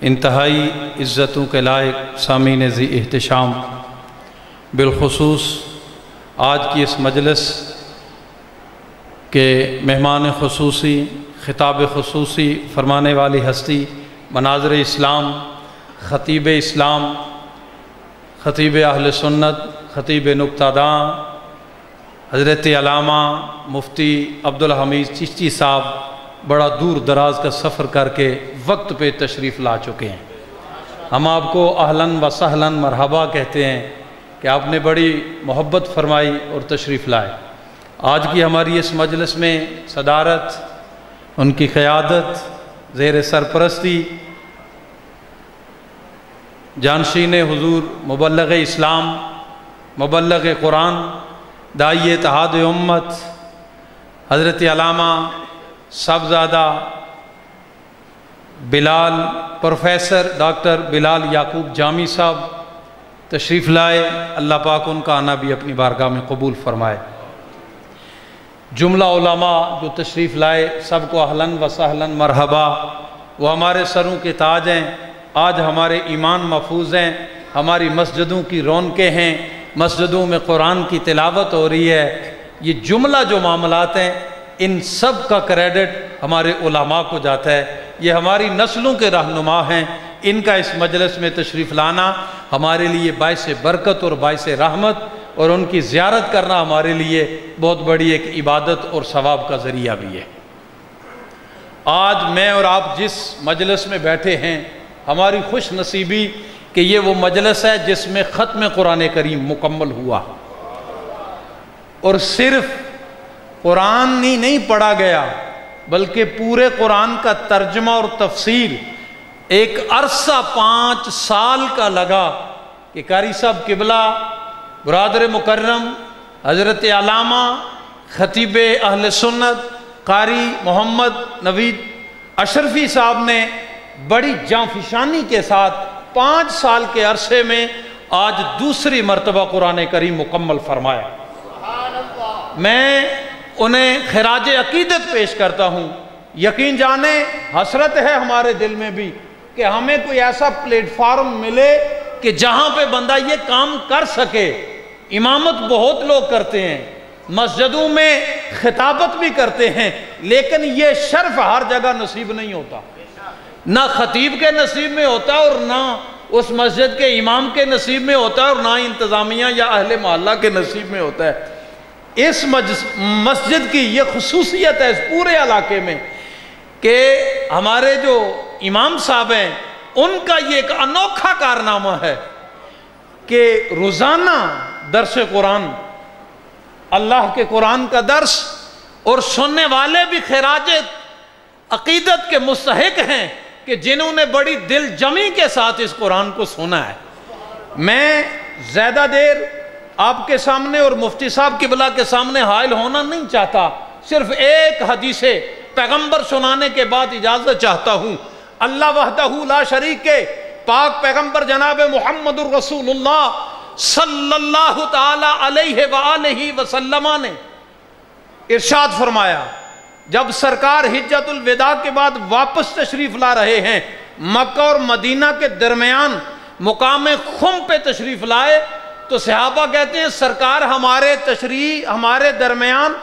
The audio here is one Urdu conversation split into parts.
انتہائی عزتوں کے لائق سامعین ذی احتشام، بالخصوص آج کی اس مجلس کے مہمان خصوصی، خطاب خصوصی فرمانے والی ہستی، مناظر اسلام، خطیب اسلام، خطیب اہل سنت، خطیب نکتہ داں، حضرت علامہ مفتی عبدالحمید چشتی صاحب بڑا دور دراز کا سفر کر کے وقت پہ تشریف لا چکے ہیں۔ ہم آپ کو اہلاً و سہلاً مرحبا کہتے ہیں کہ آپ نے بڑی محبت فرمائی اور تشریف لائے۔ آج کی ہماری اس مجلس میں صدارت، ان کی قیادت، زیر سرپرستی جانشین حضور مبلغ اسلام، مبلغ قرآن، داعی اتحاد امت حضرت علامہ صاحبزادہ بلال، پروفیسر ڈاکٹر بلال یعقوب جامی صاحب تشریف لائے۔ اللہ پاک ان کا آنا بھی اپنی بارگاہ میں قبول فرمائے۔ جملہ علماء جو تشریف لائے، سب کو اہلاً و سہلاً مرحبا۔ وہ ہمارے سروں کے تاج ہیں، آج ہمارے ایمان محفوظ ہیں، ہماری مسجدوں کی رونقیں ہیں، مسجدوں میں قرآن کی تلاوت ہو رہی ہے۔ یہ جملہ جو معاملات ہیں، ان سب کا کریڈٹ ہمارے علماء کو جاتا ہے۔ یہ ہماری نسلوں کے رہنما ہیں، ان کا اس مجلس میں تشریف لانا ہمارے لیے باعث برکت اور باعث رحمت، اور ان کی زیارت کرنا ہمارے لیے بہت بڑی ایک عبادت اور ثواب کا ذریعہ بھی ہے۔ آج میں اور آپ جس مجلس میں بیٹھے ہیں، ہماری خوش نصیبی کہ یہ وہ مجلس ہے جس میں ختم قرآن کریم مکمل ہوا، اور صرف قرآن ہی نہیں پڑھا گیا بلکہ پورے قرآن کا ترجمہ اور تفسیر ایک عرصہ 5 سال کا لگا کہ قاری صاحب قبلہ، برادر مکرم حضرت علامہ خطیب اہل سنت قاری محمد نوید اشرفی صاحب نے بڑی جانفشانی کے ساتھ 5 سال کے عرصے میں آج دوسری مرتبہ قرآن کریم مکمل فرمایا۔ میں انہیں خراج عقیدت پیش کرتا ہوں۔ یقین جانیں، حسرت ہے ہمارے دل میں بھی کہ ہمیں کوئی ایسا پلیٹ فارم ملے کہ جہاں پہ بندہ یہ کام کر سکے۔ امامت بہت لوگ کرتے ہیں، مسجدوں میں خطابت بھی کرتے ہیں، لیکن یہ شرف ہر جگہ نصیب نہیں ہوتا، نہ خطیب کے نصیب میں ہوتا اور نہ اس مسجد کے امام کے نصیب میں ہوتا، اور نہ انتظامیہ یا اہل محلہ کے نصیب میں ہوتا ہے۔ اس مسجد کی یہ خصوصیت ہے اس پورے علاقے میں کہ ہمارے جو امام صاحب ہیں، ان کا یہ ایک انوکھا کارنامہ ہے کہ روزانہ درس قرآن، اللہ کے قرآن کا درس، اور سننے والے بھی خراج عقیدت کے مستحق ہیں کہ جنہوں نے بڑی دل جمی کے ساتھ اس قرآن کو سنا ہے۔ میں زیادہ دیر آپ کے سامنے اور مفتی صاحب قبلہ کے سامنے حائل ہونا نہیں چاہتا، صرف ایک حدیث پیغمبر سنانے کے بعد اجازت چاہتا ہوں۔ اللہ وحدہ لا شریک کے پاک پیغمبر جناب محمد الرسول اللہ صلی اللہ تعالی علیہ وآلہ وسلم نے ارشاد فرمایا، جب سرکار حجت الوداع کے بعد واپس تشریف لا رہے ہیں، مکہ اور مدینہ کے درمیان مقام خم پہ تشریف لائے، تو صحابہ کہتے ہیں سرکار ہمارے درمیان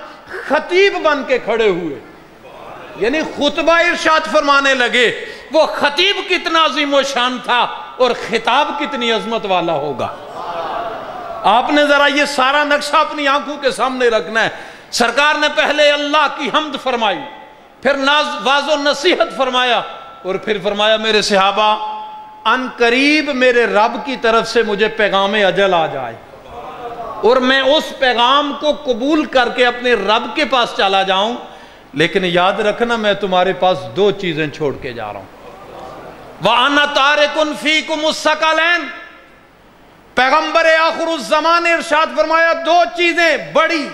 خطیب بن کے کھڑے ہوئے، یعنی خطبہ ارشاد فرمانے لگے۔ وہ خطیب کتنا عظیم و شان تھا اور خطاب کتنی عظمت والا ہوگا۔ آپ نے ذرا یہ سارا نقشہ اپنی آنکھوں کے سامنے رکھنا ہے۔ سرکار نے پہلے اللہ کی حمد فرمائی، پھر واضح و نصیحت فرمایا، اور پھر فرمایا میرے صحابہ ان قریب میرے رب کی طرف سے مجھے پیغام اجل آ جائے، اور میں اس پیغام کو قبول کر کے اپنے رب کے پاس چلا جاؤں، لیکن یاد رکھنا میں تمہارے پاس 2 چیزیں چھوڑ کے جا رہا ہوں۔ وَأَنَا تَارِكٌ فِيكُمُ الثَّقَلَيْنِ، پیغمبر آخر الزمان نے ارشاد فرمایا 2 چیزیں، بڑی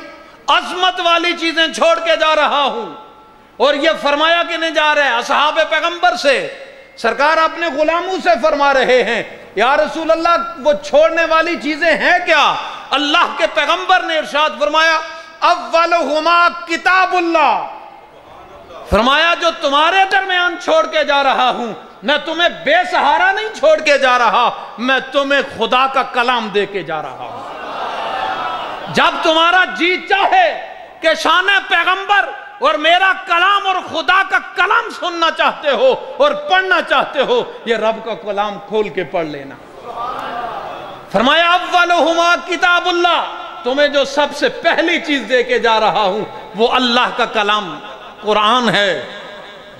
عظمت والی چیزیں چھوڑ کے جا رہا ہوں، اور یہ فرمایا کہ نہیں جا رہے اصحاب پیغمبر سے، سرکار اپنے غلاموں سے فرما رہے ہیں یا رسول اللہ وہ چھوڑنے والی چیزیں ہیں کیا؟ اللہ کے پیغمبر نے ارشاد فرمایا اولہما کتاب اللہ، فرمایا جو تمہارے درمیان چھوڑ کے جا رہا ہوں میں تمہیں بے سہارا نہیں چھوڑ کے جا رہا، میں تمہیں خدا کا کلام دے کے جا رہا ہوں۔ جب تمہارا جی چاہے کہ شان پیغمبر اور میرا کلام اور خدا کا کلام سننا چاہتے ہو اور پڑھنا چاہتے ہو، یہ رب کا کلام کھول کے پڑھ لینا۔ فرمایا اولہما کتاب اللہ، تمہیں جو سب سے پہلی چیز دے کے جا رہا ہوں وہ اللہ کا کلام قرآن ہے۔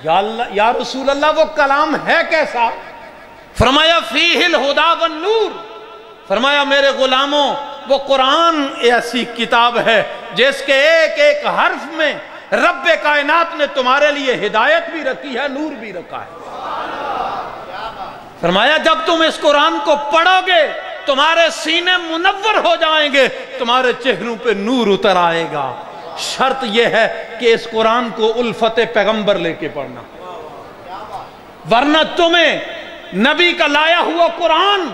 یا رسول اللہ وہ کلام ہے کیسا؟ فرمایا فیہ الہدی والنور، فرمایا میرے غلاموں وہ قرآن ایسی کتاب ہے جس کے ایک ایک حرف میں رب کائنات نے تمہارے لیے ہدایت بھی رکھی ہے، نور بھی رکھا ہے۔ فرمایا جب تم اس قرآن کو پڑھو گے تمہارے سینے منور ہو جائیں گے، تمہارے چہروں پہ نور اتر آئے گا۔ شرط یہ ہے کہ اس قرآن کو الفت پیغمبر لے کے پڑھنا، ورنہ تمہیں نبی کا لایا ہوا قرآن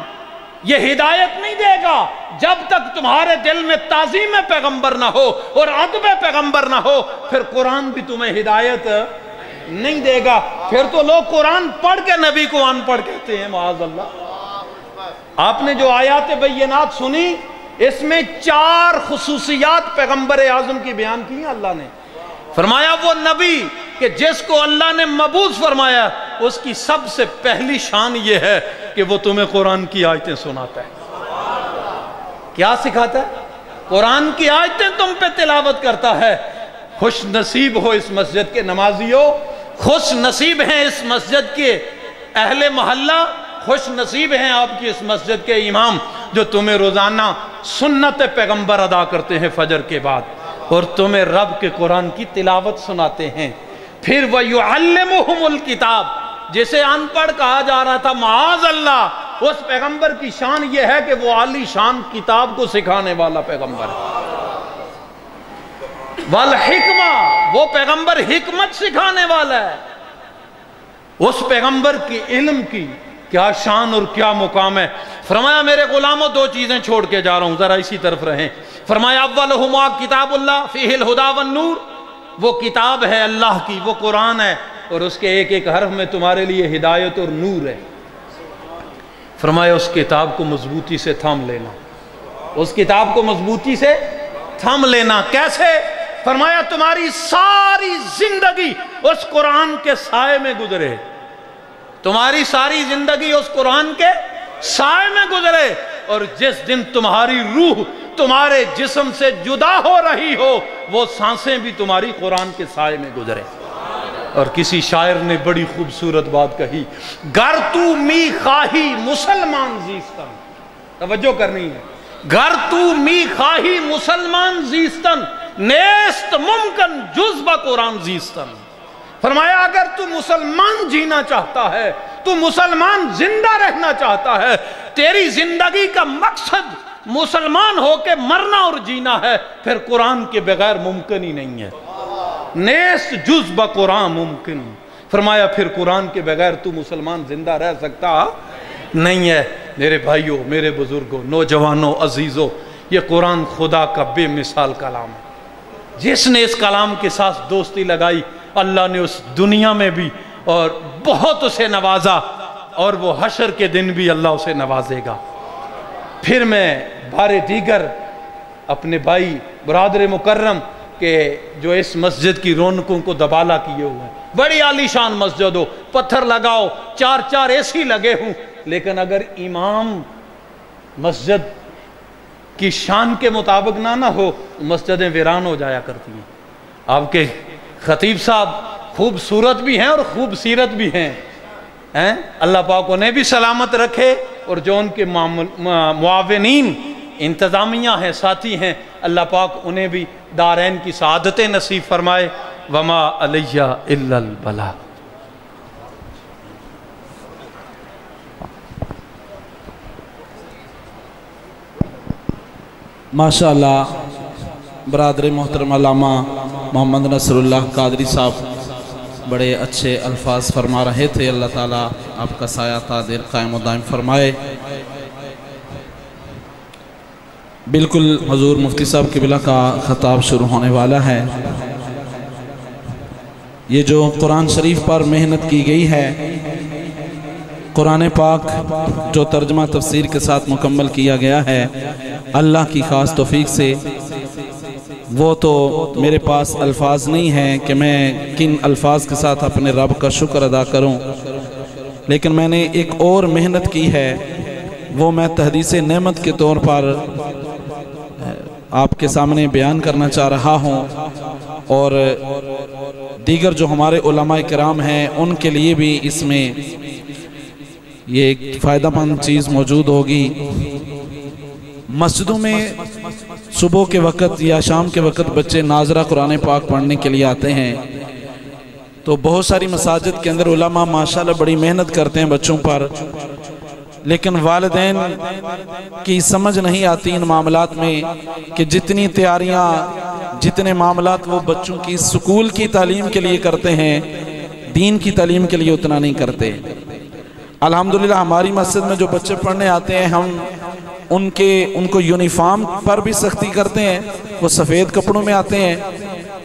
یہ ہدایت نہیں دے گا جب تک تمہارے دل میں تعظیم پیغمبر نہ ہو اور ادب پیغمبر نہ ہو، پھر قرآن بھی تمہیں ہدایت نہیں دے گا۔ پھر تو لوگ قرآن پڑھ کے نبی کو ان پڑھ کہتے ہیں، معاذ اللہ۔ آپ نے جو آیات بینات سنی، اس میں 4 خصوصیات پیغمبر اعظم کی بیان کی ہیں اللہ نے۔ فرمایا وہ نبی کہ جس کو اللہ نے مبعوث فرمایا، اس کی سب سے پہلی شان یہ ہے کہ وہ تمہیں قرآن کی آیتیں سناتا ہے۔ کیا سکھاتا ہے؟ قرآن کی آیتیں تم پہ تلاوت کرتا ہے۔ خوش نصیب ہو اس مسجد کے نمازیوں، خوش نصیب ہیں اس مسجد کے اہل محلہ، خوش نصیب ہیں آپ کی اس مسجد کے امام جو تمہیں روزانہ سنت پیغمبر ادا کرتے ہیں فجر کے بعد، اور تمہیں رب کے قرآن کی تلاوت سناتے ہیں۔ پھر وَيُعَلِّمُهُمُ الْكِتَابِ، جسے ان پڑھ کہا جا رہا تھا، معاذ اللہ، اس پیغمبر کی شان یہ ہے کہ وہ عالی شان کتاب کو سکھانے والا پیغمبر ہے۔ وَالْحِکْمَةِ، وہ پیغمبر حکمت سکھانے والا ہے۔ اس پیغمبر کی علم کی کیا شان اور کیا مقام ہے۔ فرمایا میرے غلاموں 2 چیزیں چھوڑ کے جا رہا ہوں، ذرا اسی طرف رہیں۔ فرمایا اولہما کتاب اللہ فیہ الہدی والنور، وہ کتاب ہے اللہ کی، وہ قرآن ہے، اور اس کے ایک ایک حرف میں تمہارے لیے ہدایت اور نور ہے۔ فرمایا اس کتاب کو مضبوطی سے تھام لینا، اس کتاب کو مضبوطی سے تھام لینا۔ کیسے؟ فرمایا تمہاری ساری زندگی اس قرآن کے سائے میں گزرے، تمہاری ساری زندگی اس قرآن کے سائے میں گزرے، اور جس دن تمہاری روح تمہارے جسم سے جدا ہو رہی ہو، وہ سانسیں بھی تمہاری قرآن کے سائے میں گزرے۔ اور کسی شاعر نے بڑی خوبصورت بات کہی، گر تو می خواہی مسلمان زیستن، توجہ کرنی ہے، گر تو می خواہی مسلمان زیستن، نیست ممکن جز با قرآن زیستن۔ فرمایا اگر تو مسلمان جینا چاہتا ہے، تو مسلمان زندہ رہنا چاہتا ہے، تیری زندگی کا مقصد مسلمان ہو کے مرنا اور جینا ہے، پھر قرآن کے بغیر ممکن ہی نہیں ہے۔ نیست جز با قرآن ممکن، فرمایا پھر قرآن کے بغیر تو مسلمان زندہ رہ سکتا نہیں ہے۔ میرے بھائیوں، میرے بزرگوں، نوجوانوں، عزیزوں، یہ قرآن خدا کا بے مثال کلام ہے۔ جس نے اس کلام کے ساتھ دوستی لگائی، اللہ نے اس دنیا میں بھی اور بہت اسے نوازا، اور وہ حشر کے دن بھی اللہ اسے نوازے گا۔ پھر میں بارے دیگر اپنے بھائی برادر مکرم کہ جو اس مسجد کی رونقوں کو دبالا کیے ہوئے ہیں، بڑی عالی شان مسجد ہو، پتھر لگاؤ، 4 اے سی لگے ہوں، لیکن اگر امام مسجد کی شان کے مطابق نہ ہو، مسجدیں ویران ہو جایا کرتی ہیں۔ آپ کے خطیب صاحب خوبصورت بھی ہیں اور خوبصیرت بھی ہیں، اللہ پاک انہیں بھی سلامت رکھے، اور جو ان کے معاونین انتظامیہ ہیں، ساتھی ہیں، اللہ پاک انہیں بھی دارین کی سعادتیں نصیب فرمائے۔ وما علیہ الا البلاغ۔ ماشاءاللہ برادر محترم علامہ محمد نصر اللہ قادری صاحب بڑے اچھے الفاظ فرما رہے تھے۔ اللہ تعالیٰ آپ کا سایہ تا دیر قائم و دائم فرمائے۔ بالکل حضور مفتی صاحب قبلہ کا خطاب شروع ہونے والا ہے۔ یہ جو قرآن شریف پر محنت کی گئی ہے، قرآن پاک جو ترجمہ تفسیر کے ساتھ مکمل کیا گیا ہے اللہ کی خاص توفیق سے، وہ تو میرے پاس الفاظ نہیں ہیں کہ میں کن الفاظ کے ساتھ اپنے رب کا شکر ادا کروں، لیکن میں نے ایک اور محنت کی ہے، وہ میں تحدیث نعمت کے طور پر آپ کے سامنے بیان کرنا چاہ رہا ہوں، اور دیگر جو ہمارے علماء کرام ہیں ان کے لیے بھی اس میں یہ ایک فائدہ مند چیز موجود ہوگی۔ مسجدوں میں صبح کے وقت یا شام کے وقت بچے ناظرہ قرآن پاک پڑھنے کے لیے آتے ہیں، تو بہت ساری مساجد کے اندر علماء ماشاءاللہ بڑی محنت کرتے ہیں بچوں پر، لیکن والدین کی سمجھ نہیں آتی ان معاملات میں کہ جتنی تیاریاں، جتنے معاملات وہ بچوں کی سکول کی تعلیم کے لیے کرتے ہیں، دین کی تعلیم کے لیے اتنا نہیں کرتے۔ الحمدللہ ہماری مسجد میں جو بچے پڑھنے آتے ہیں، ہم ان کو یونیفارم پر بھی سختی کرتے ہیں، وہ سفید کپڑوں میں آتے ہیں۔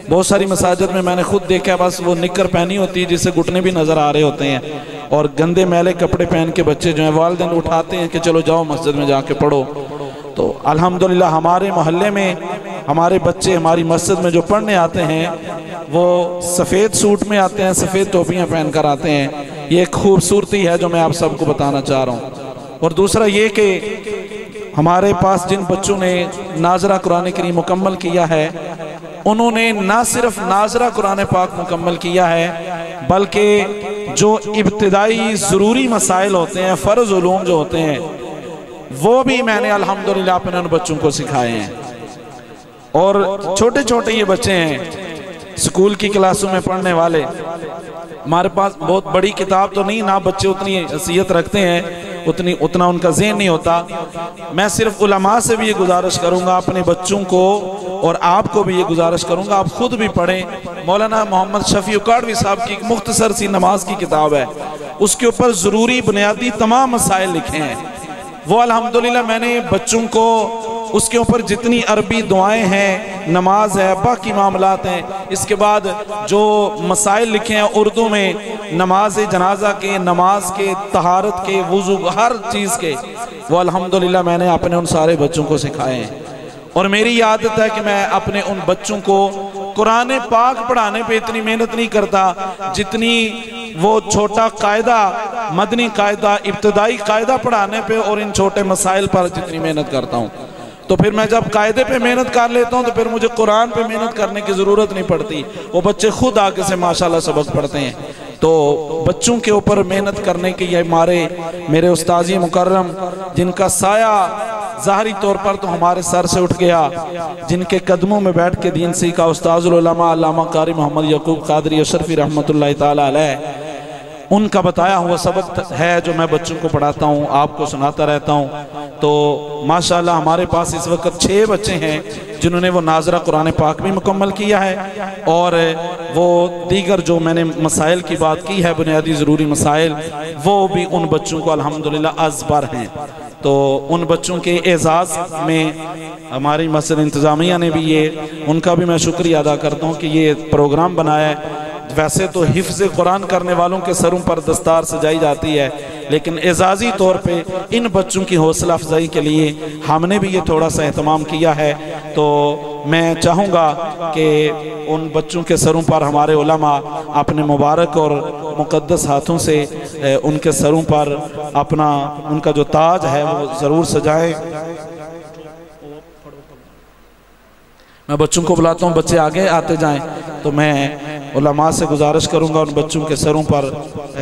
بہت ساری مساجد میں نے خود دیکھا ہے، بس وہ نکر پہنی ہوتی ہے جس سے گھٹنے بھی نظر آ رہے ہوتے ہیں، اور گندے میلے کپڑے پہن کے بچے جو ہیں والدین اٹھاتے ہیں کہ چلو جاؤ مسجد میں جا کے پڑھو۔ تو الحمدللہ ہمارے محلے میں ہمارے بچے ہماری مسجد میں جو پڑھنے آتے ہیں وہ سفید سوٹ میں آتے ہیں، سفید ٹوپیاں پہن کر آتے ہیں۔ یہ ایک خوبصورتی ہے جو میں آپ سب کو بتانا چاہ رہا ہوں۔ اور دوسرا یہ کہ ہمارے پاس جن بچوں نے ناظرہ قرآن کریم مکمل کیا ہے، انہوں نے نہ صرف ناظرہ قرآن پاک مکمل کیا ہے، بلکہ جو ابتدائی ضروری مسائل ہوتے ہیں، فرض علوم جو ہوتے ہیں، وہ بھی میں نے الحمدللہ اپنے ان بچوں کو سکھائے ہیں۔ اور چھوٹے چھوٹے یہ بچے ہیں، سکول کی کلاسوں میں پڑھنے والے، ہمارے پاس بہت بڑی کتاب تو نہیں، نہ بچے اتنی حیثیت رکھتے ہیں، اتنا ان کا ذہن نہیں ہوتا۔ میں صرف علماء سے بھی یہ گزارش کروں گا، اپنے بچوں کو اور آپ کو بھی یہ گزارش کروں گا، آپ خود بھی پڑھیں۔ مولانا محمد شفیع اکاڑوی صاحب کی ایک مختصر سی نماز کی کتاب ہے، اس کے اوپر ضروری بنیادی تمام مسائل لکھے ہیں، وہ الحمدللہ میں نے بچوں کو اس کے اوپر جتنی عربی دعائیں ہیں، نماز ہے، باقی معاملات ہیں، اس کے بعد جو مسائل لکھے ہیں اردو میں، نماز جنازہ کے، نماز کے، طہارت کے، وضو، ہر چیز کے، وہ الحمدللہ میں نے اپنے ان سارے بچوں کو سکھائے ہیں۔ اور میری عادت ہے کہ میں اپنے ان بچوں کو قرآن پاک پڑھانے پہ اتنی محنت نہیں کرتا جتنی وہ چھوٹا قاعدہ، مدنی قاعدہ، ابتدائی قاعدہ پڑھانے پہ اور ان چھوٹے مسائل پر جتنی محنت کرتا ہوں۔ تو پھر میں جب قاعدے پہ محنت کر لیتا ہوں تو پھر مجھے قرآن پہ محنت کرنے کی ضرورت نہیں پڑتی، وہ بچے خود آگے سے ماشاءاللہ سبق پڑھتے ہیں۔ تو بچوں کے اوپر محنت کرنے کے یہ میرے استاذی مکرم، جن کا سایہ ظاہری طور پر تو ہمارے سر سے اٹھ گیا، جن کے قدموں میں بیٹھ کے دین سیکھا، استاذ العلماء علامہ قاری محمد یعقوب قادری اشرفی رحمۃ اللہ تعالی علیہ، ان کا بتایا ہوا سبق ہے جو میں بچوں کو پڑھاتا ہوں، آپ کو سناتا رہتا ہوں۔ تو ماشاءاللہ ہمارے پاس اس وقت 6 بچے ہیں جنہوں نے وہ ناظرہ قرآن پاک بھی مکمل کیا ہے، اور وہ دیگر جو میں نے مسائل کی بات کی ہے، بنیادی ضروری مسائل، وہ بھی ان بچوں کو الحمدللہ ازبر ہیں۔ تو ان بچوں کے اعزاز میں ہماری مسجد انتظامیہ نے بھی ان کا بھی میں شکریہ ادا کرتا ہوں کہ یہ پروگرام بنایا ہے۔ ویسے تو حفظ قرآن کرنے والوں کے سروں پر دستار سجائی جاتی ہے، لیکن اعزازی طور پہ ان بچوں کی حوصلہ افزائی کے لیے ہم نے بھی یہ تھوڑا سا اہتمام کیا ہے۔ تو میں چاہوں گا کہ ان بچوں کے سروں پر ہمارے علماء اپنے مبارک اور مقدس ہاتھوں سے ان کے سروں پر ان کا جو تاج ہے وہ ضرور سجائیں۔ میں بچوں کو بلاتا ہوں، بچے آگے آتے جائیں، تو میں علماء سے گزارش کروں گا ان بچوں کے سروں پر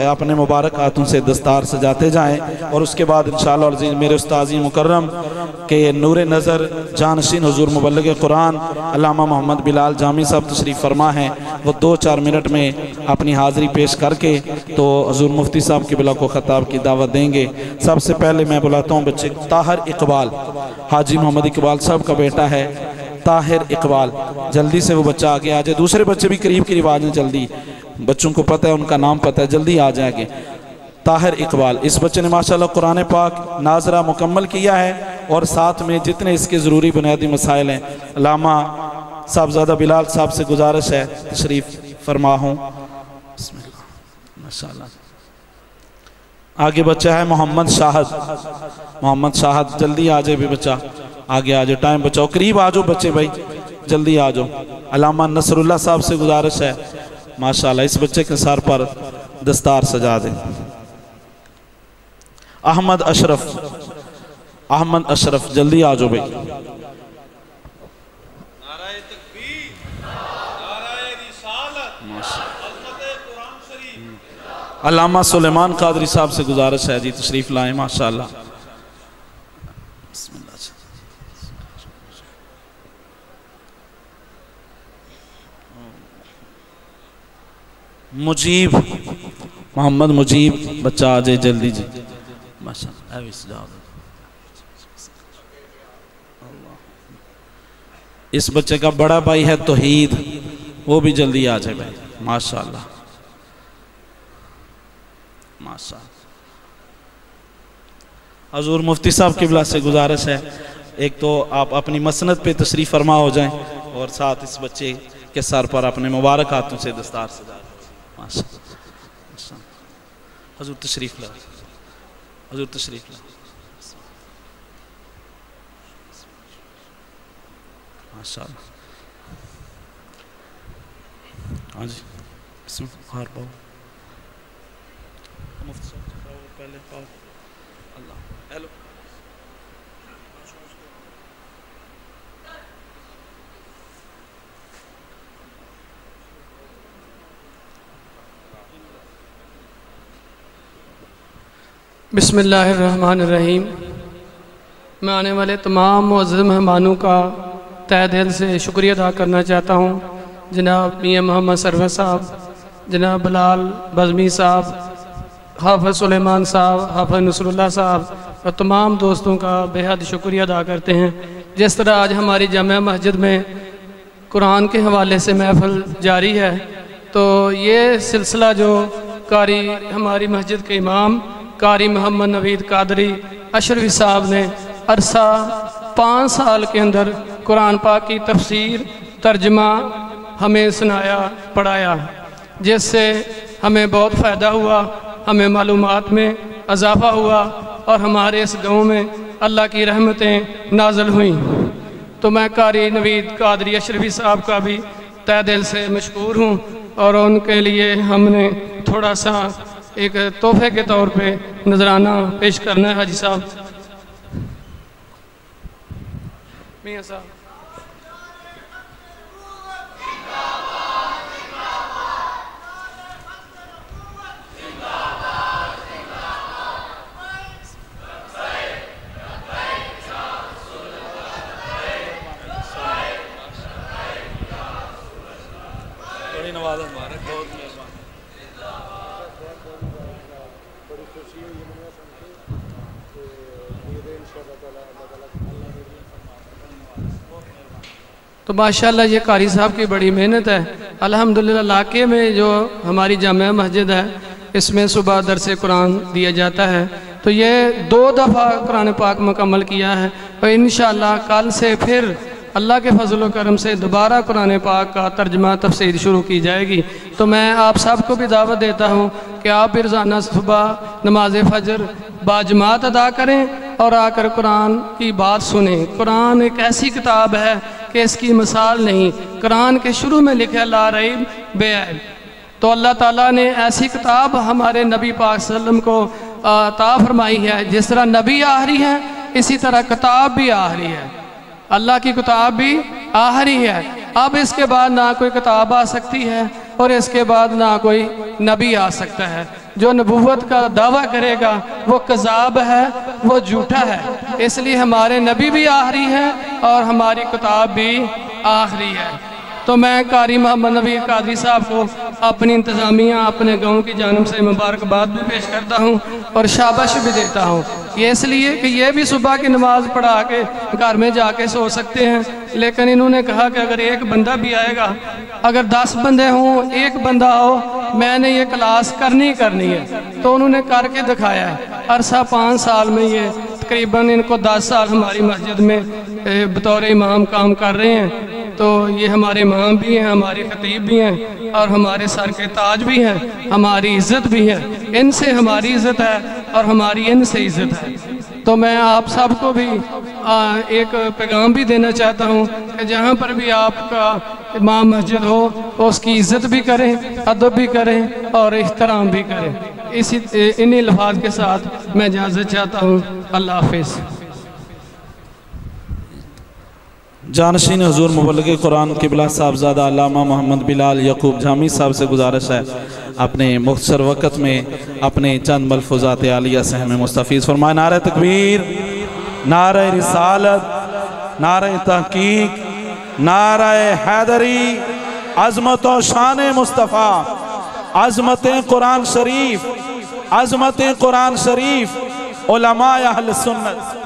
اپنے مبارک ہاتھوں سے دستار سجاتے جائیں، اور اس کے بعد انشاءاللہ العزیز میرے استاذی مکرم کے نور نظر جانشین حضور مبلغ قرآن علامہ محمد بلال جامی صاحب تشریف فرما ہیں، وہ 2-4 منٹ میں اپنی حاضری پیش کر کے تو حضور مفتی صاحب کی بلا کو خطاب کی دعوت دیں گے۔ سب سے پہلے میں بلاتا ہوں بچے طاہر اقبال، حاجی محمد اقبال صاحب کا بیٹا ہے طاہر اقبال، جلدی سے وہ بچہ آگے آ جائے، دوسرے بچے بھی قریب قریب آ جائیں، جلدی، بچوں کو پتہ ہے ان کا نام پتہ ہے، جلدی آ جائیں گے۔ طاہر اقبال، اس بچے نے ماشاءاللہ قرآن پاک ناظرہ مکمل کیا ہے، اور ساتھ میں جتنے اس کے ضروری بنیادی مسائل ہیں، علامہ صاحبزادہ بلال صاحب سے گزارش ہے تشریف فرما ہوں۔ بسم اللہ، ماشاءاللہ۔ آگے بچہ ہے محمد شاہد. محمد شاہد جلدی آ جائے بھی بچہ, آگے آ جائے, ٹائم بچاؤ, قریب آ جاؤ بچے بھائی, جلدی آ جاؤ. علامہ نصر اللہ صاحب سے گزارش ہے ماشاءاللہ اس بچے کے سر پر دستار سجا دیں. احمد اشرف, احمد اشرف جلدی آ جاؤ بھائی. علامہ سلیمان قادری صاحب سے گزارش ہے جی تشریف لائیں ماشاءاللہ. بسم اللہ. مجیب, محمد مجیب بچہ آ جائے جلدی جی ماشاءاللہ. اس بچے کا بڑا بھائی ہے توحید, وہ بھی جلدی آ جائے بھائی ماشاءاللہ ماشاءاللہ. حضور مفتی صاحب قبلہ سے گزارش ہے ایک تو آپ اپنی مسند پہ تشریف فرما ہو جائیں اور ساتھ اس بچے کے سر پر اپنے مبارک ہاتھوں سے دستار سجا دیں ماشاءاللہ. حضور تشریف لائیں, حضور تشریف لائیں ماشاءاللہ. ہاں جی بسم اللہ. ہار پاؤ مفتی صاحب پہلے پاؤ. اللہ ہیلو. بسم اللہ الرحمن الرحیم. میں آنے والے تمام معزز مہمانوں کا تہ دل سے شکریہ ادا کرنا چاہتا ہوں. جناب میاں محمد سرور صاحب, جناب بلال بزمی صاحب, حافظ سلیمان صاحب, حافظ نصر اللہ صاحب اور تمام دوستوں کا بے حد شکریہ ادا کرتے ہیں. جس طرح آج ہماری جامع مسجد میں قرآن کے حوالے سے محفل جاری ہے, تو یہ سلسلہ جو قاری ہماری مسجد کے امام قاری محمد نوید قادری اشرفی صاحب نے عرصہ 5 سال کے اندر قرآن پاک کی تفسیر ترجمہ ہمیں سنایا پڑھایا, جس سے ہمیں بہت فائدہ ہوا, ہمیں معلومات میں اضافہ ہوا اور ہمارے اس گاؤں میں اللہ کی رحمتیں نازل ہوئیں. تو میں قاری نوید قادری اشرفی صاحب کا بھی تہ دل سے مشکور ہوں اور ان کے لیے ہم نے تھوڑا سا ایک تحفے کے طور پہ نذرانہ پیش کرنا ہے. حاجی صاحب, میاں صاحب. تو ماشاءاللہ یہ قاری صاحب کی بڑی محنت ہے. الحمدللہ علاقے میں جو ہماری جامع مسجد ہے اس میں صبح درس قرآن دیا جاتا ہے, تو یہ 2 دفعہ قرآن پاک مکمل کیا ہے اور انشاءاللہ کل سے پھر اللہ کے فضل و کرم سے دوبارہ قرآن پاک کا ترجمہ تفسیر شروع کی جائے گی. تو میں آپ سب کو بھی دعوت دیتا ہوں کہ آپ بھی روزانہ صبح نماز فجر باجماعت ادا کریں اور آ کر قرآن کی بات سنیں. قرآن ایک ایسی کتاب ہے کہ اس کی مثال نہیں. قرآن کے شروع میں لکھا لا ریب بے عیب. تو اللہ تعالیٰ نے ایسی کتاب ہمارے نبی پاک صلی اللہ علیہ وسلم کو عطا فرمائی ہے. جس طرح نبی آخری ہے اسی طرح کتاب بھی آخری ہے, اللہ کی کتاب بھی آخری ہے. اب اس کے بعد نہ کوئی کتاب آ سکتی ہے اور اس کے بعد نہ کوئی نبی آ سکتا ہے. جو نبوت کا دعویٰ کرے گا وہ کذاب ہے, وہ جھوٹا ہے. اس لیے ہمارے نبی بھی آخری ہے اور ہماری کتاب بھی آخری ہے. تو میں قاری محمد نوید قادری صاحب کو اپنی انتظامیہ اپنے گاؤں کی جانب سے مبارکباد بھی پیش کرتا ہوں اور شاباش بھی دیتا ہوں. یہ اس لیے کہ یہ بھی صبح کی نماز پڑھا کے گھر میں جا کے سو سکتے ہیں, لیکن انہوں نے کہا کہ اگر ایک بندہ بھی آئے گا, اگر 10 بندے ہوں, ایک بندہ ہو, میں نے یہ کلاس کرنی ہے. تو انہوں نے کر کے دکھایا ہے. عرصہ 5 سال میں یہ تقریباً ان کو 10 سال ہماری مسجد میں بطور امام کام کر رہے ہیں. تو یہ ہمارے امام بھی ہیں، ہمارے خطیب بھی ہیں اور ہمارے سر کے تاج بھی ہیں، ہماری عزت بھی ہے، ان سے ہماری عزت ہے اور ہماری ان سے عزت ہے۔ تو میں آپ سب کو بھی ایک پیغام بھی دینا چاہتا ہوں کہ جہاں پر بھی آپ کا امام مسجد ہو تو اس کی عزت بھی کریں، ادب بھی کریں اور احترام بھی کریں۔ انہی الفاظ کے ساتھ میں اجازت چاہتا ہوں۔ اللہ حافظ۔ جانشین حضور مبلغ قرآن قبلہ صاحبزادہ علامہ محمد بلال یعقوب جامی صاحب سے گزارش ہے اپنے مختصر وقت میں اپنے چند ملفوظات عالیہ سے ہمیں مستفیض فرمائے۔ نعرہ تکبیر، نعرہ رسالت، نعرہ تحقیق، نعرہ حیدری، عظمت و شان مصطفیٰ، عظمت قرآن شریف، عظمت قرآن شریف، علماء اہل سنت۔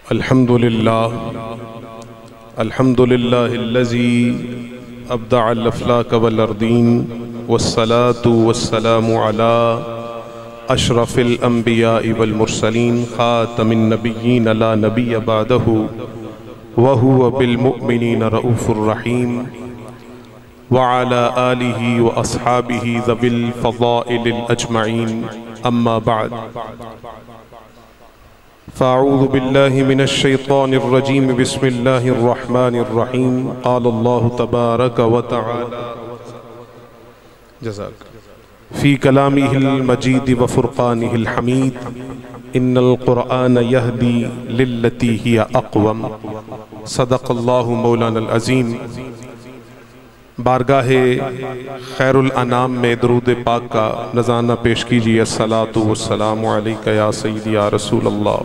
الحمد للہ الذی ابدع الافلاک والارضین والصلاة والسلام علی اشرف الانبیاء والمرسلین خاتم النبیین لا نبی بعدہ وہو بالمؤمنین رؤوف الرحیم وعلی آلہ واصحابہ ذوی الفضائل الاجمعین اما بعد فاعوذ باللہ من الشیطان الرجیم بسم اللہ الرحمن الرحیم قال اللہ تبارک وتعالی جزاک فی کلامہ المجید وفرقانہ الحمید ان القرآن یہدی للتی ہی اقوم صدق اللہ مولانا العظیم۔ بارگاہ خیر الانام میں درود پاک کا نذرانہ پیش کیجیے۔ الصلاۃ والسلام علیک یا سیدی یا رسول اللہ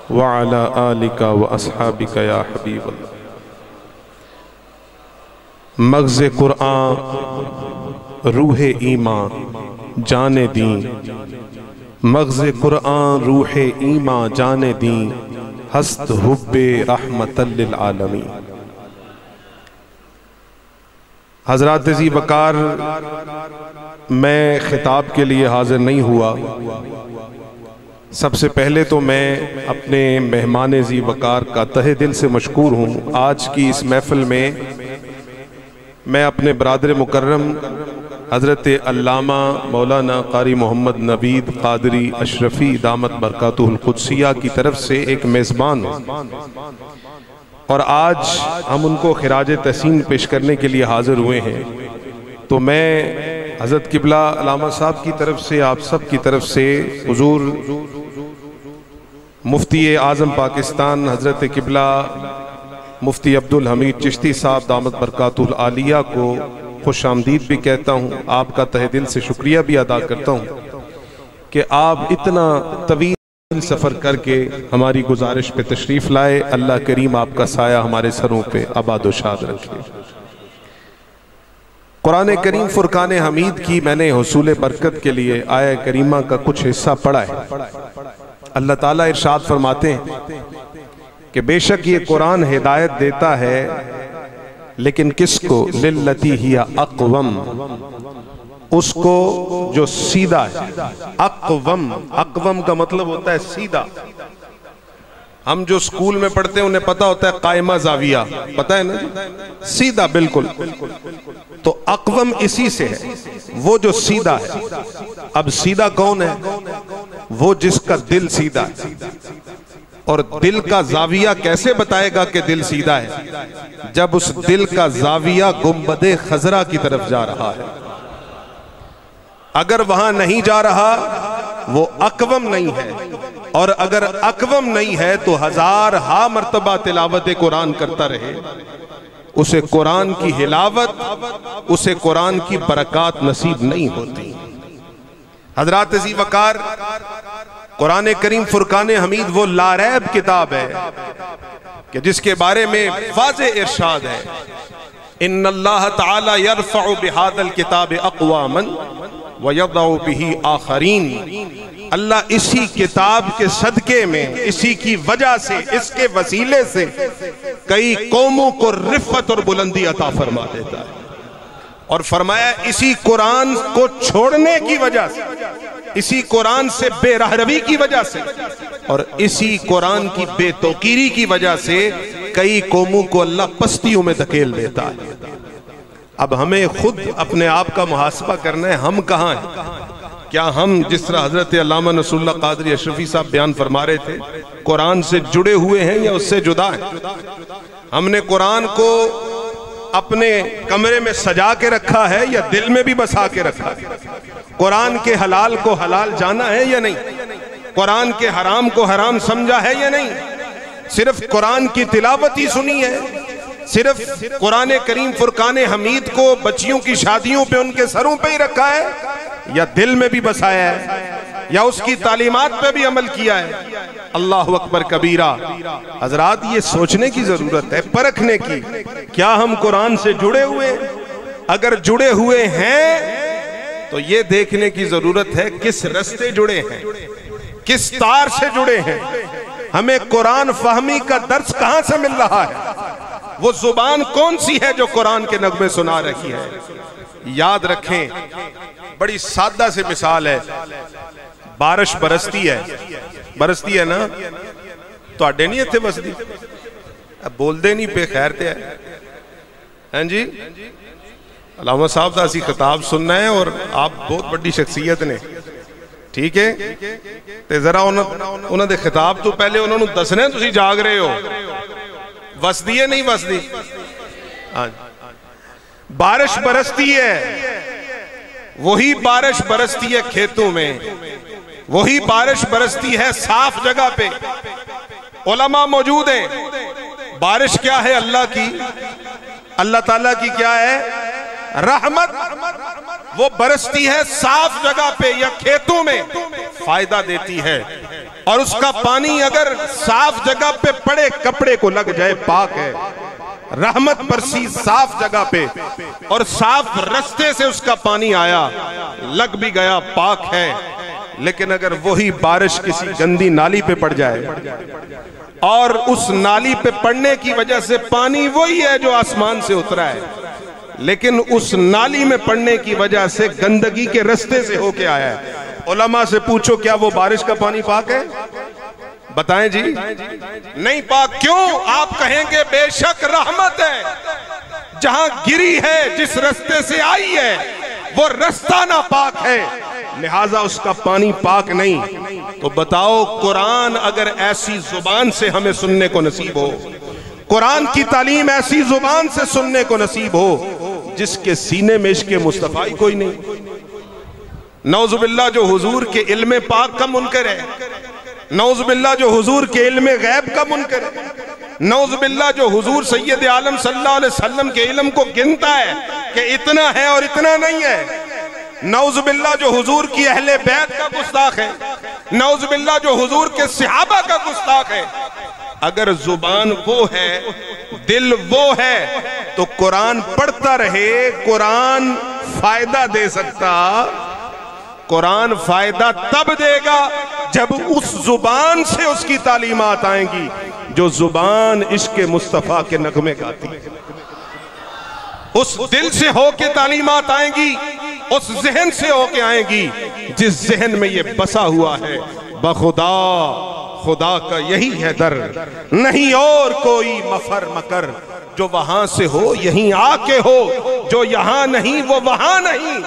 وعلی آلک واصحابک یا حبیب اللہ۔ مغز قرآن روح ایمان جان دیں، مغز قرآن روح ایمان جان دیں، ہست حب رحمت للعالمین۔ حضرات ذی وقار، میں خطاب کے لیے حاضر نہیں ہوا۔ سب سے پہلے تو میں اپنے مہمان ذی وقار کا تہہ دل سے مشکور ہوں۔ آج کی اس محفل میں اپنے برادر مکرم حضرت علامہ مولانا قاری محمد نوید قادری اشرفی دامت برکاتہ القدسیہ کی طرف سے ایک میزبان ہوں، اور آج ہم ان کو خراج تحسین پیش کرنے کے لیے حاضر ہوئے ہیں۔ تو میں حضرت قبلہ علامہ صاحب کی طرف سے، آپ سب کی طرف سے، حضور مفتی اعظم پاکستان حضرت قبلہ مفتی عبدالحمید چشتی صاحب دامت برکاتہ العالیہ کو خوش آمدید بھی کہتا ہوں۔ آپ کا تہہ دل سے شکریہ بھی ادا کرتا ہوں کہ آپ اتنا طویل سفر کر کے ہماری گزارش پہ تشریف لائے۔ اللہ کریم آپ کا سایہ ہمارے سروں پہ آباد و شاد رکھے۔ قرآن کریم فرقان حمید کی میں نے حصول برکت کے لیے آیہ کریمہ کا کچھ حصہ پڑھا ہے۔ اللہ تعالیٰ ارشاد فرماتے ہیں کہ بے شک یہ قرآن ہدایت دیتا ہے، لیکن کس کو؟ للتی ہی اقوم، اس کو جو سیدھا ہے۔ اقوم کا مطلب ہوتا ہے سیدھا۔ ہم جو سکول میں پڑھتے ہیں انہیں پتا ہوتا ہے قائمہ زاویہ، پتا ہے نا، سیدھا بالکل۔ تو اقوم اسی سے ہے، وہ جو سیدھا ہے۔ اب سیدھا کون ہے؟ وہ جس کا دل سیدھا ہے۔ اور دل کا زاویہ کیسے بتائے گا کہ دل سیدھا ہے؟ جب اس دل کا زاویہ گنبد خضرا کی طرف جا رہا ہے۔ اگر وہاں نہیں جا رہا وہ اقوم نہیں ہے، اور اگر اقوم نہیں ہے تو ہزارہا مرتبہ تلاوت قرآن کرتا رہے، اسے قرآن کی ہلاوت، اسے قرآن کی برکات نصیب نہیں ہوتی۔ حضرات ذی وقار، قرآن کریم فرقان حمید وہ لاریب کتاب ہے کہ جس کے بارے میں واضح ارشاد ہے، ان اللہ تعالی یرفع بہذا الکتاب اقواما ویضع بہ آخرین۔ اللہ اسی کتاب کے صدقے میں، اسی کی وجہ سے، اس کے وسیلے سے کئی قوموں کو رفعت اور بلندی عطا فرما دیتا ہے۔ اور فرمایا اسی قرآن کو چھوڑنے کی وجہ سے، اسی قرآن سے بے رہروی کی وجہ سے اور اسی قرآن کی بے توقیری کی وجہ سے کئی قوموں کو اللہ پستیوں میں دھکیل دیتا ہے۔ اب ہمیں خود اپنے آپ کا محاسبہ کرنا ہے، ہم کہاں ہیں؟ کیا ہم جس طرح حضرت علامہ نصر اللہ قادری اشرفی صاحب بیان فرما رہے تھے قرآن سے جڑے ہوئے ہیں یا اس سے جدا ہیں؟ ہم نے قرآن کو اپنے کمرے میں سجا کے رکھا ہے یا دل میں بھی بسا کے رکھا ہے؟ قرآن کے حلال کو حلال جانا ہے یا نہیں؟ قرآن کے حرام کو حرام سمجھا ہے یا نہیں؟ صرف قرآن کی تلاوت ہی سنی ہے؟ صرف قرآن کریم فرقان حمید کو بچیوں کی شادیوں پہ ان کے سروں پہ ہی رکھا ہے یا دل میں بھی بسایا ہے یا اس کی تعلیمات پہ بھی عمل کیا ہے؟ اللہ اکبر کبیرہ۔ حضرات یہ سوچنے کی ضرورت ہے، پرکھنے کی، کیا ہم قرآن سے جڑے ہوئے؟ اگر جڑے ہوئے ہیں تو یہ دیکھنے کی ضرورت ہے کس رستے جڑے ہیں، کس تار سے جڑے ہیں، ہمیں قرآن فہمی کا درس کہاں سے مل رہا ہے، وہ زبان کون سی ہے جو قرآن کے نغمے سنا رہی ہے۔ یاد رکھیں، بڑی سادہ سے مثال ہے، بارش برستی ہے نا، تو اڈے نہیں اتھے بسدی، بول دے نہیں پہ خیر تے ہے جی۔ علامہ صاحب دا اسی خطاب سننا ہے اور آپ بہت بڑی شخصیت نے، ٹھیک ہے، تے ذرا انہوں دے خطاب تو پہلے انہوں نے دسنے تسی جاگ رہے ہو، وسدی ہے نہیں وسدی؟ بارش برستی ہے، وہی بارش برستی ہے کھیتوں میں، وہی بارش برستی ہے صاف جگہ پہ، علماء موجود ہیں۔ بارش کیا ہے؟ اللہ کی، اللہ تعالیٰ کی کیا ہے؟ رحمت۔ وہ برستی ہے صاف جگہ پہ یا کھیتوں میں، فائدہ دیتی ہے، اور اس کا پانی اگر صاف جگہ پہ پڑے کپڑے کو لگ جائے پاک ہے۔ رحمت برسی صاف جگہ پہ اور صاف رستے سے اس کا پانی آیا، لگ بھی گیا، پاک ہے۔ لیکن اگر وہی بارش کسی گندی نالی پہ پڑ جائے اور اس نالی پہ پڑنے کی وجہ سے پانی وہی ہے جو آسمان سے اترا ہے، لیکن اس نالی میں پڑنے کی وجہ سے گندگی کے رستے سے ہو کے آیا ہے، علماء سے پوچھو کیا وہ بارش کا پانی پاک ہے؟ بتائیں جی، نہیں پاک۔ کیوں؟ آپ کہیں گے بے شک رحمت ہے، جہاں گری ہے، جس رستے سے آئی ہے وہ رستہ ناپاک ہے، لہٰذا اس کا پانی پاک نہیں۔ تو بتاؤ، قرآن اگر ایسی زبان سے ہمیں سننے کو نصیب ہو، قرآن کی تعلیم ایسی زبان سے سننے کو نصیب ہو جس کے سینے میں عشق مصطفیٰ کوئی نہیں، نعوذ باللہ جو حضور کے علم پاک کا منکر ہے، نعوذ باللہ جو حضور کے علم غیب کا منکر ہے، نعوذ باللہ جو حضور سید عالم صلی اللہ علیہ وسلم کے علم کو گنتا ہے کہ اتنا ہے اور اتنا نہیں ہے، نعوذ باللہ جو حضور کی اہل بیت کا گستاخ ہے، نعوذ باللہ جو حضور کے صحابہ کا گستاخ ہے۔ اگر زبان وہ ہے، دل وہ ہے، تو قرآن پڑھتا رہے، قرآن فائدہ دے سکتا، قرآن فائدہ تب دے گا جب اس زبان سے اس کی تعلیمات آئیں گی جو زبان عشق مصطفیٰ کے نغمے گاتی ہے، اس دل سے ہو کے تعلیمات آئیں گی، اس ذہن سے ہو کے آئیں گی جس ذہن میں یہ بسا ہوا ہے بخدا خدا کا یہی ہے در، نہیں اور کوئی مفر مکر، جو وہاں سے ہو یہیں آ کے ہو، جو یہاں نہیں وہ وہاں نہیں،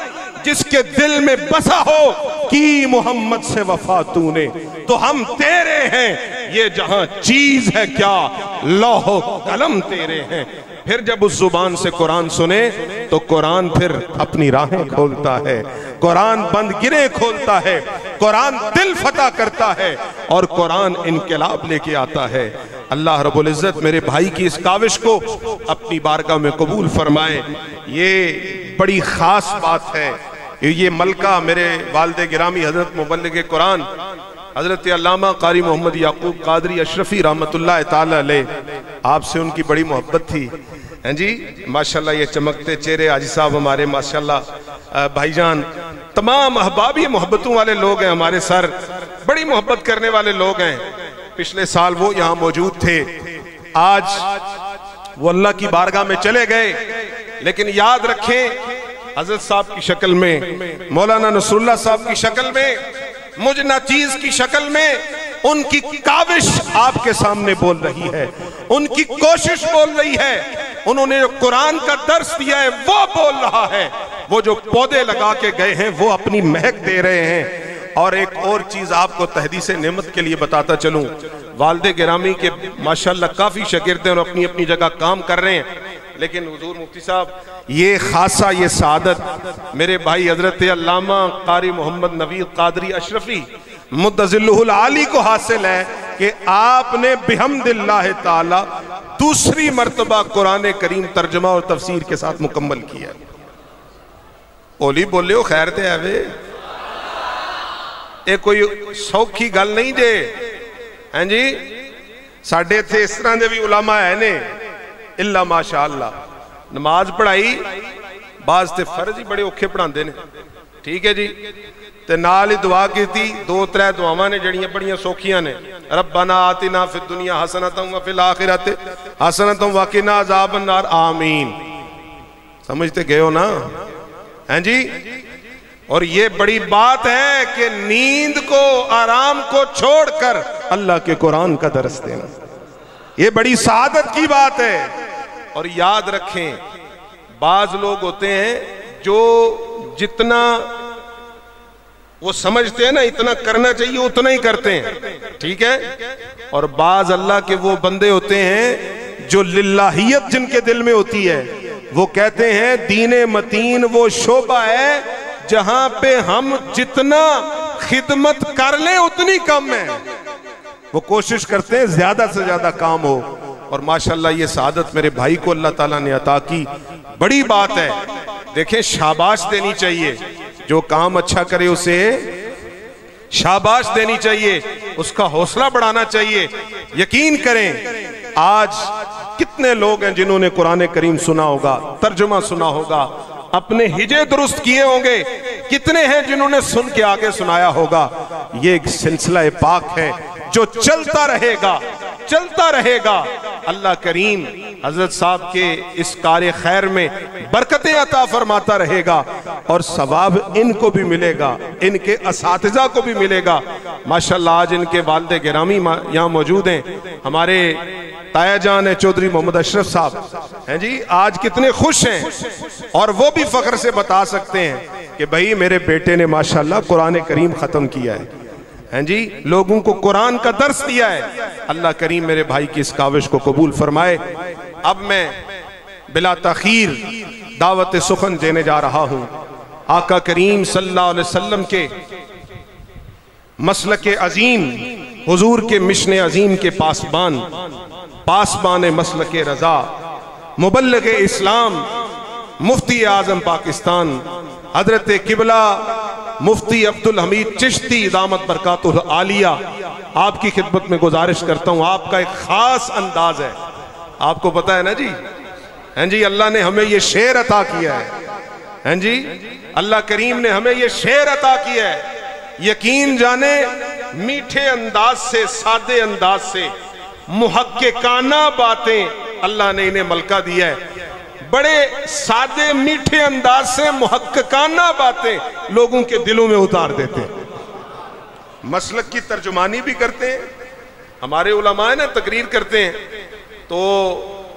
جس کے دل میں بسا ہو کی محمد سے وفا تو نے، تو ہم تیرے ہیں، یہ جہاں چیز ہے کیا لوح و قلم تیرے ہیں۔ پھر جب اس زبان سے قرآن سنے تو قرآن پھر اپنی راہیں کھولتا ہے، قرآن بند گریں کھولتا ہے، قرآن دل فتح کرتا ہے، اور قرآن انقلاب لے کے آتا ہے۔ اللہ رب العزت میرے بھائی کی اس کاوش کو اپنی بارگاہ میں قبول فرمائے۔ یہ بڑی خاص بات ہے، یہ ملکہ میرے والد گرامی حضرت مبلغ قرآن حضرت علامہ قاری محمد یعقوب قادری اشرفی رحمت اللہ تعالی علیہ، آپ سے ان کی بڑی محبت تھی، ہیں جی، ماشاءاللہ یہ چمکتے چہرے حاجی صاحب ہمارے ماشاءاللہ بھائی جان، تمام احباب یہ محبتوں والے لوگ ہیں، ہمارے سر بڑی محبت کرنے والے لوگ ہیں۔ پچھلے سال وہ یہاں موجود تھے، آج وہ اللہ کی بارگاہ میں چلے گئے، لیکن یاد رکھیں حضرت صاحب کی شکل میں، مولانا نصر اللہ صاحب کی شکل میں، مجھ ناچیز کی شکل میں ان کی کاوش آپ کے سامنے بول رہی ہے، ان کی کوشش بول رہی ہے، انہوں نے جو قرآن کا درس دیا ہے وہ بول رہا ہے، وہ جو پودے لگا کے گئے ہیں وہ اپنی مہک دے رہے ہیں۔ اور ایک اور چیز آپ کو تحدیث نعمت کے لیے بتاتا چلوں، والد گرامی کے ماشاءاللہ کافی شاگرد ہیں اور اپنی اپنی جگہ کام کر رہے ہیں، لیکن حضور مفتی صاحب یہ خاصہ، یہ سعادت میرے بھائی حضرت علامہ قاری محمد نوید قادری اشرفی مدظلہ العالی کو حاصل ہے کہ آپ نے بحمد اللہ تعالی دوسری مرتبہ قرآن کریم ترجمہ اور تفسیر کے ساتھ مکمل کیا۔ اولی بولے ہو خیر تے ہے اے کوئی سوکھی گل نہیں دے ہیں جی، ساڑھے تھے اس طرح دے بھی علماء ہے نے اللہ ماشاءاللہ نماز پڑھائی بعض تے فرض ہی بڑے اوکھے پڑھان دے نے، ٹھیک ہے جی، تے نال ہی دعا کی تھی، 2-3 دعاواں نے جڑیاں بڑیاں سوکھیاں نے، ربنا آتنا فی الدنیا حسنۃ وفی الآخرۃ حسنۃ وقنا عذاب النار آمین، سمجھتے گئے ہو نا ہیں جی۔ اور یہ بڑی بات ہے کہ نیند کو آرام کو چھوڑ کر اللہ کے قرآن کا درس دینا، یہ بڑی سعادت کی بات ہے۔ اور یاد رکھیں بعض لوگ ہوتے ہیں جو جتنا وہ سمجھتے ہیں نا اتنا کرنا چاہیے اتنا ہی کرتے ہیں، ٹھیک ہے، اور بعض اللہ کے وہ بندے ہوتے ہیں جو للہیت جن کے دل میں ہوتی ہے، وہ کہتے ہیں دین متین وہ شعبہ ہے جہاں پہ ہم جتنا خدمت کر لیں اتنی کم ہے، وہ کوشش کرتے ہیں زیادہ سے زیادہ کام ہو۔ اور ماشاءاللہ یہ سعادت میرے بھائی کو اللہ تعالیٰ نے عطا کی، بڑی بات ہے۔ دیکھیں شاباش دینی چاہیے، جو کام اچھا کرے اسے شاباش دینی چاہیے، اس کا حوصلہ بڑھانا چاہیے۔ یقین کریں آج کتنے لوگ ہیں جنہوں نے قرآن کریم سنا ہوگا، ترجمہ سنا ہوگا، اپنے ہجے درست کیے ہوں گے، کتنے ہیں جنہوں نے سن کے آگے سنایا ہوگا۔ یہ ایک سلسلہ پاک ہے جو چلتا رہے گا، چلتا رہے گا۔ اللہ کریم حضرت صاحب کے اس کار خیر میں برکتیں عطا فرماتا رہے گا، اور ثواب ان کو بھی ملے گا، ان کے اساتذہ کو بھی ملے گا۔ ماشاءاللہ آج ان کے والد گرامی یہاں موجود ہیں، ہمارے تایا جان ہے چودھری محمد اشرف صاحب ہیں جی، آج کتنے خوش ہیں، اور وہ بھی فخر سے بتا سکتے ہیں کہ بھئی میرے بیٹے نے ماشاءاللہ قرآن کریم ختم کیا ہے ہیں جی، لوگوں کو قرآن کا درس دیا ہے۔ اللہ کریم میرے بھائی کی اس کاوش کو قبول فرمائے۔ اب میں بلا تاخیر دعوت سخن دینے جا رہا ہوں آقا کریم صلی اللہ علیہ وسلم کے مسلک عظیم، حضور کے مشن عظیم کے پاسبان مسلک رضا، مبلغ اسلام، مفتی اعظم پاکستان حضرت قبلہ مفتی عبدالحمید چشتی دامت برکاتہ العالیہ، آپ کی خدمت میں گزارش کرتا ہوں۔ آپ کا ایک خاص انداز ہے، آپ کو پتہ ہے نا جی، ہیں جی، اللہ نے ہمیں یہ شعر عطا کیا ہے، ہیں جی، اللہ کریم نے ہمیں یہ شعر عطا کیا ہے۔ یقین جانے میٹھے انداز سے، سادے انداز سے، محققانہ باتیں اللہ نے انہیں ملکہ دیا ہے، بڑے سادے میٹھے انداز سے محققانہ باتیں لوگوں کے دلوں میں اتار دیتے ہیں، مسلک کی ترجمانی بھی کرتے ہیں۔ ہمارے علماء نا تقریر کرتے ہیں تو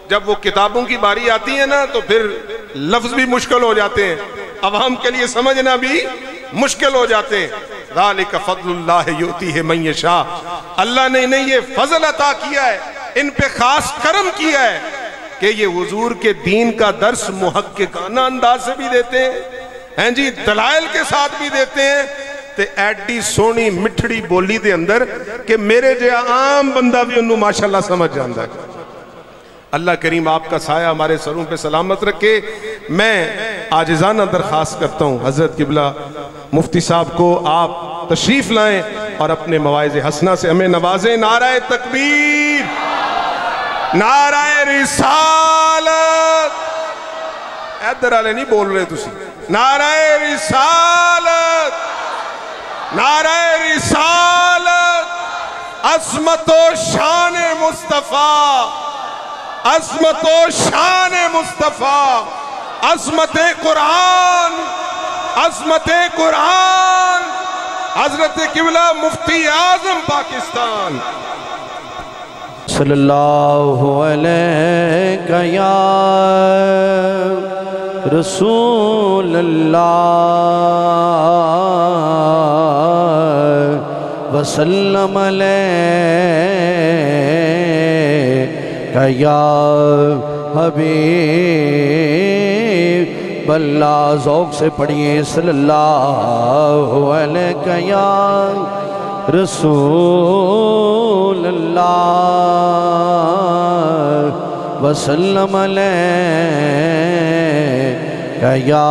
جب وہ کتابوں کی باری آتی ہے نا تو پھر لفظ بھی مشکل ہو جاتے ہیں، عوام کے لیے سمجھنا بھی مشکل ہو جاتے ہیں۔ ذالک فضل اللہ یؤتیہ من یشاء، اللہ نے انہیں یہ فضل عطا کیا ہے، ان پہ خاص کرم کیا ہے کہ یہ حضور کے دین کا درس محققانہ انداز سے بھی دیتے ہیں جی، دلائل کے ساتھ بھی دیتے ہیں، تے ایڈی سونی مٹھڑی بولی دے اندر کہ میرے جے عام بندہ بھی انہوں ماشاءاللہ سمجھ جاندہ ہے۔ اللہ کریم آپ کا سایہ ہمارے سروں پہ سلامت رکھے۔ میں عاجزانہ درخواست کرتا ہوں حضرت قبلہ مفتی صاحب کو آپ تشریف لائیں اور اپنے مواعظ حسنہ سے ہمیں نوازیں۔ نعرہ تکبیر، نعرہ رسالت، ادھر والے نہیں بول رہے تسی، نعرہ رسالت، نعرہ رسالت، عظمت و شان مصطفیٰ، عظمت و شان مصطفیٰ، عظمت قرآن، عظمت قرآن، حضرت قبلہ مفتی اعظم پاکستان صلی اللہ علیہ یا رسول اللہ وسلم علیہ یا حبیب اللہ ذوق سے پڑھیے صلی اللہ علیہ یا رسول اللہ وسلم علیہ یا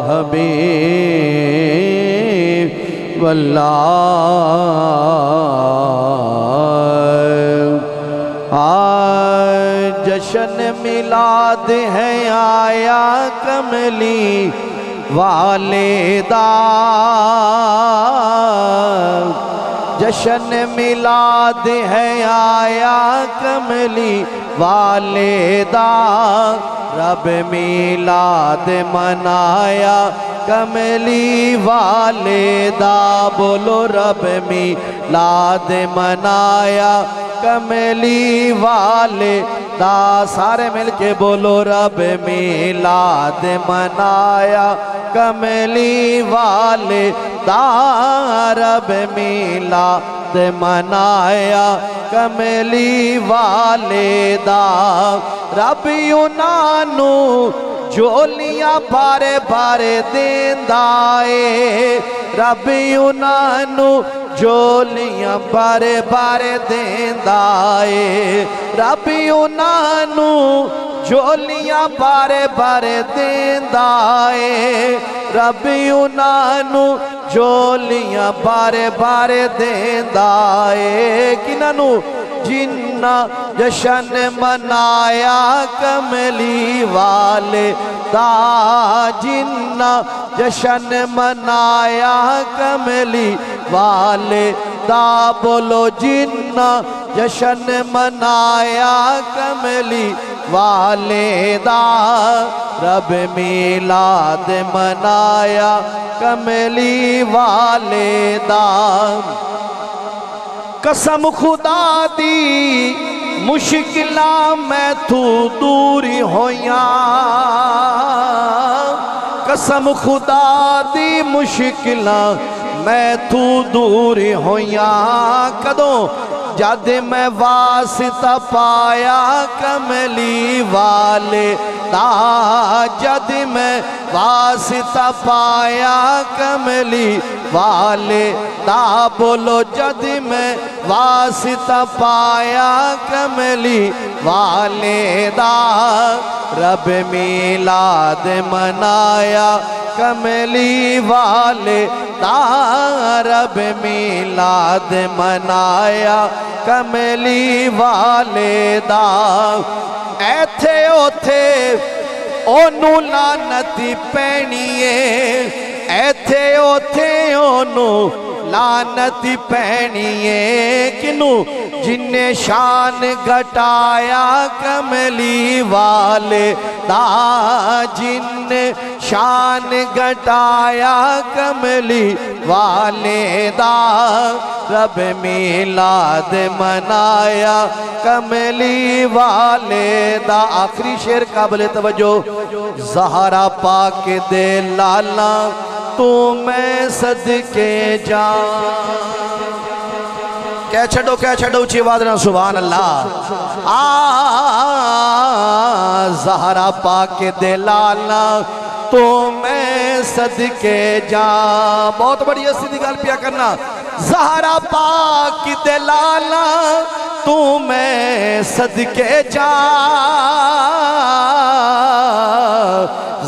حبیب اللہ آج جشن میلاد ہے آیا کملی والدہ جشن میلاد ہے آیا کملی والدہ رب میلاد منایا کملی والدہ بولو رب میلاد منایا کملی والدہ سارے مل کے بولو رب میلاد منایا کملی والدہ رب میلاد منایا کملی والدہ رب یونانو جولیاں بارے بارے دیندائے رب یونانو جولیاں بارے بارے دیندائے رب یونانو جولیاں بارے بارے دیندائے رب یونانو جولیاں بارے بارے دیندائے کنانو جنہ جشن منایا کملی والدہ جنہ جشن منایا کملی والدہ بولو جنہ جشن منایا کملی والدہ رب میلاد منایا کملی والدہ قسم خدا دی مشکلاں میں تو دوری ہویاں قسم خدا دی مشکلاں میں تو دوری ہویاں کدوں جد میں واسطہ پایا کملی والدہ جد میں واسطہ پایا کملی والدہ بولو جد میں واسطہ پایا کملی والدہ رب میلاد منایا کملی والدہ رب میلاد منایا کملی والدہ ایتھے اوتھے اونو لعنتی پینیے ایتھے اوتھے اونو لعنتی پینیے کنو جن نے شان گھٹایا کملی والدہ جن نے شان گھٹایا کملی والدہ رب میلاد منایا کملی والدہ آخری شعر قابل توجہ زہرا پاک دے لالا تو میں صدقے جان کہہ چھڑو اچھی وادنا سبحان اللہ زہرا پاک دے لالا تو میں صدقے جان بہت بڑی اسی دی گل پیا کرنا زہرا پاک دے لالا تو میں صدقے جان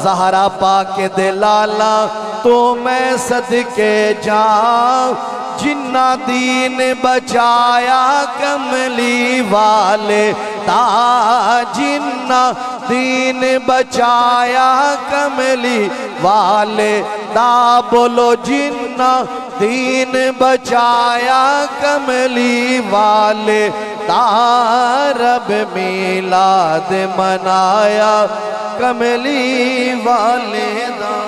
زہرا پاک دے لالا تو میں صدقے جان جنہ دین بچایا کملی والدہ جنہ دین بچایا کملی والدہ بولو جنہ دین بچایا کملی والدہ رب میلاد منایا کملی والدہ